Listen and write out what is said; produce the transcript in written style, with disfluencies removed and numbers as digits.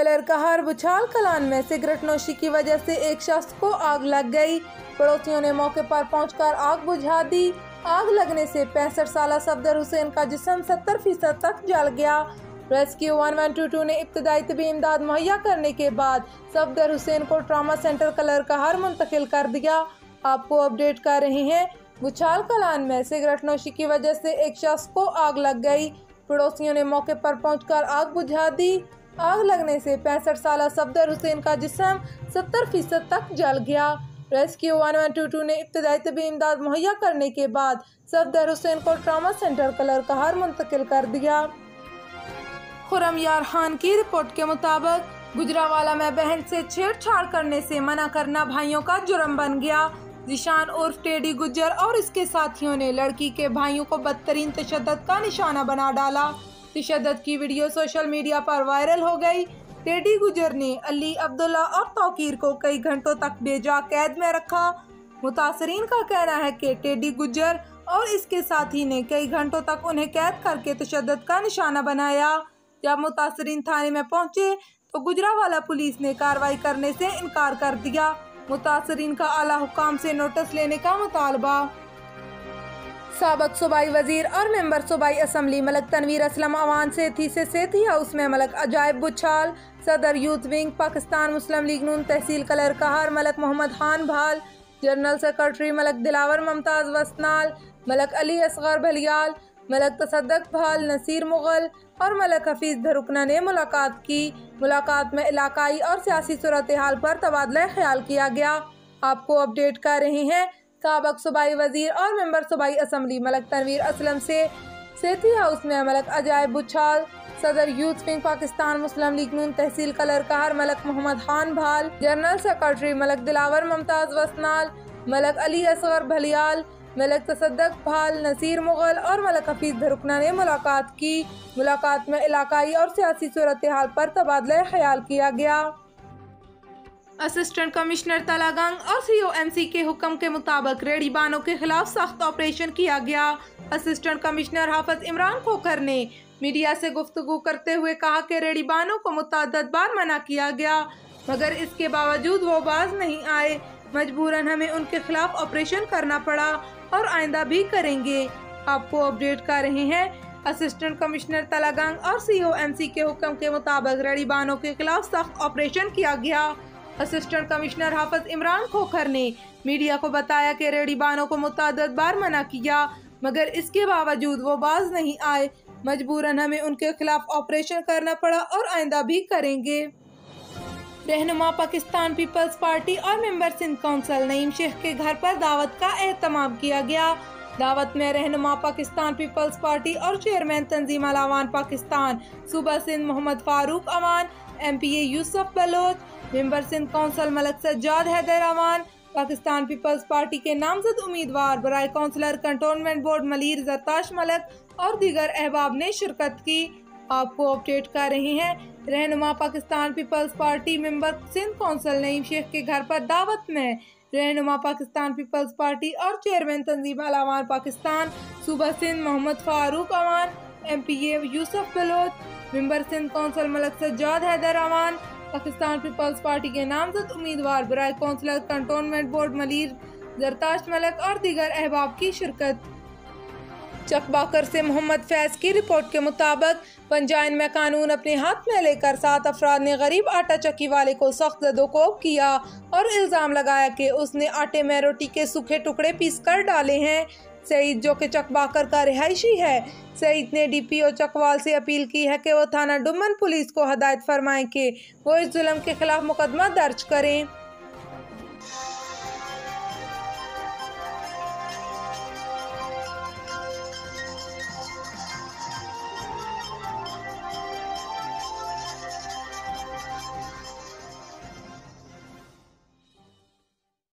Colour का हर बुछाल कलान में cigarette नोशी की वजह से एक शख्स को आग लग गई। पड़ोसियों ने मौके पर पहुंचकर आग बुझा दी। आग लगने से 65 साल सफदर हुसैन का जिस्म 70% तक जल गया। रेस्क्यू 1122 ने इब्तदाई तबी इमदाद मुहैया करने के बाद सफदर हुसैन को ट्रामा सेंटर कलर का हर मुंतकिल कर दिया। आपको अपडेट कर रहे हैं। बुछाल कलान में सिगरेट नोशी की वजह से एक शख्स को आग लग गई। पड़ोसियों ने मौके पर पहुंचकर आग बुझा दी। आग लगने से 65 साल सफदर हुसैन का जिस्म 70% तक जल गया। रेस्क्यू 1122 ने इब्तदाई तबी इमदाद मुहैया करने के बाद सफदर हुसैन को ट्रामा सेंटर कलर का हर मुंतकिल कर दिया। खुर्रम यार खान की रिपोर्ट के मुताबिक गुजरावाला में बहन से छेड़छाड़ करने से मना करना भाइयों का जुर्म बन गया। जिशान उर्फ टेडी गुज्जर और इसके साथियों ने लड़की के भाइयों को बदतरीन तशद्दुद का निशाना बना डाला। तशद्दुद की वीडियो सोशल मीडिया पर वायरल हो गई। टेडी गुज्जर ने अली, अब्दुल्ला और तौकीर को कई घंटों तक बेजा कैद में रखा। मुतासरीन का कहना है कि टेडी गुज्जर और इसके साथी ने कई घंटों तक उन्हें कैद करके तशद्दुद का निशाना बनाया। जब मुतासरीन थाने में पहुंचे तो गुजरावाला पुलिस ने कार्रवाई करने से इनकार कर दिया। मुतासरीन का आला हुकाम से नोटिस लेने का मुतालबा। साबिक सूबाई वजीर और मेंबर सूबाई असम्बली मलक तनवीर असलम अवान सेठी हाउस में मलक अजायब बुछाल। सदर यूथ विंग पाकिस्तान मुस्लिम लीग नून तहसील कलर कहर मलक मोहम्मद खान भाल। जनरल सेक्रेटरी मलक दिलावर मुमताज वसनाल, मलक अली असगर भलियाल, मलक तसद्दक भाल नसीर मुगल और मलक हफीज धरुकना ने मुलाकात की। मुलाकात में इलाकाई और सियासी सूरत हाल पर तबादला ख्याल किया गया। आपको अपडेट कर रहे हैं। साबिक सूबाई वजीर और मेंबर सूबाई असम्बली मलक तनवीर असलम से सेठी हाउस में मलक अजायब बुछाल। सदर यूथ विंग पाकिस्तान मुस्लिम लीग नून तहसील कलर कहर मलक मोहम्मद खान भाल। जनरल सेक्रेटरी मलक दिलावर मुमताज वसनाल, मलक अली असगर भलियाल, मलक तसद्दक भाल नसीर मुगल और मलक हफीज धरुकना ने मुलाकात की। मुलाकात में इलाकाई और सियासी सूरत हाल पर तबादला ख्याल किया गया। असिस्टेंट कमिश्नर तलागंग और COMC के हुक्म के मुताबिक रेडी बानों के खिलाफ सख्त ऑपरेशन किया गया। असिस्टेंट कमिश्नर हाफिज इमरान खोखर ने मीडिया से गुफ्तगू करते हुए कहा कि रेडी बानों को मुतअद्दिद बार मना किया गया मगर इसके बावजूद वो बाज नहीं आए। मजबूरन हमें उनके खिलाफ ऑपरेशन करना पड़ा और आइंदा भी करेंगे। आपको अपडेट कर रहे हैं। असिस्टेंट कमिश्नर तलागंग और COMC के हुक्म के मुताबिक रेडी बानों के खिलाफ सख्त ऑपरेशन किया गया। असिस्टेंट कमिश्नर हाफिज इमरान खोखर ने मीडिया को बताया कि रेडी बानों को मुतअद्दिद बार मना किया मगर इसके बावजूद वो बाज नहीं आए। मजबूरन हमें उनके खिलाफ ऑपरेशन करना पड़ा और आइंदा भी करेंगे। रहनुमा पाकिस्तान पीपल्स पार्टी और मेंबर सिंध कौंसिल नईम शेख के घर पर दावत का एहतमाम किया गया। दावत में रहनुमा पाकिस्तान पीपल्स पार्टी और चेयरमैन तंजीम अल अवान पाकिस्तान सूबा Sindh Mohammad Farooq Awan, MPA Yousuf Baloch, member Sindh council Malik Sajjad Haider Awan, Pakistan Peoples Party के नामजद उम्मीदवार बराए councillor cantonment board Malir Zartash Malik और दीगर अहबाब ने शिरकत की। आपको अपडेट कर रहे हैं। रहनुमा Pakistan Peoples Party member Sindh council Naeem Sheikh के घर पर दावत में रहनुमा पाकिस्तान पीपल्स पार्टी और चेयरमैन तंजीम अल अवान पाकिस्तान सूबा Sindh Mohammad Farooq Awan, MPA Yousuf Baloch, member Sindh council Malik Sajjad Haider Awan, Pakistan Peoples Party के नामजद उम्मीदवार बराए councillor cantonment board Malir Zartash Malik और दीगर अहबाब की शिरकत। चकबाकर से मोहम्मद फैज की रिपोर्ट के मुताबिक पंजाइन में कानून अपने हाथ में लेकर 7 अफराद ने गरीब आटा चक्की वाले को सख्त ज़दोकोब किया और इल्ज़ाम लगाया कि उसने आटे में रोटी के सूखे टुकड़े पीस कर डाले हैं। सईद जो कि चकबाकर का रिहायशी है, सईद ने DPO चकवाल से अपील की है कि वो थाना डुम्मन पुलिस को हदायत फरमाएं कि वो इस जुल्म के खिलाफ मुकदमा दर्ज करें।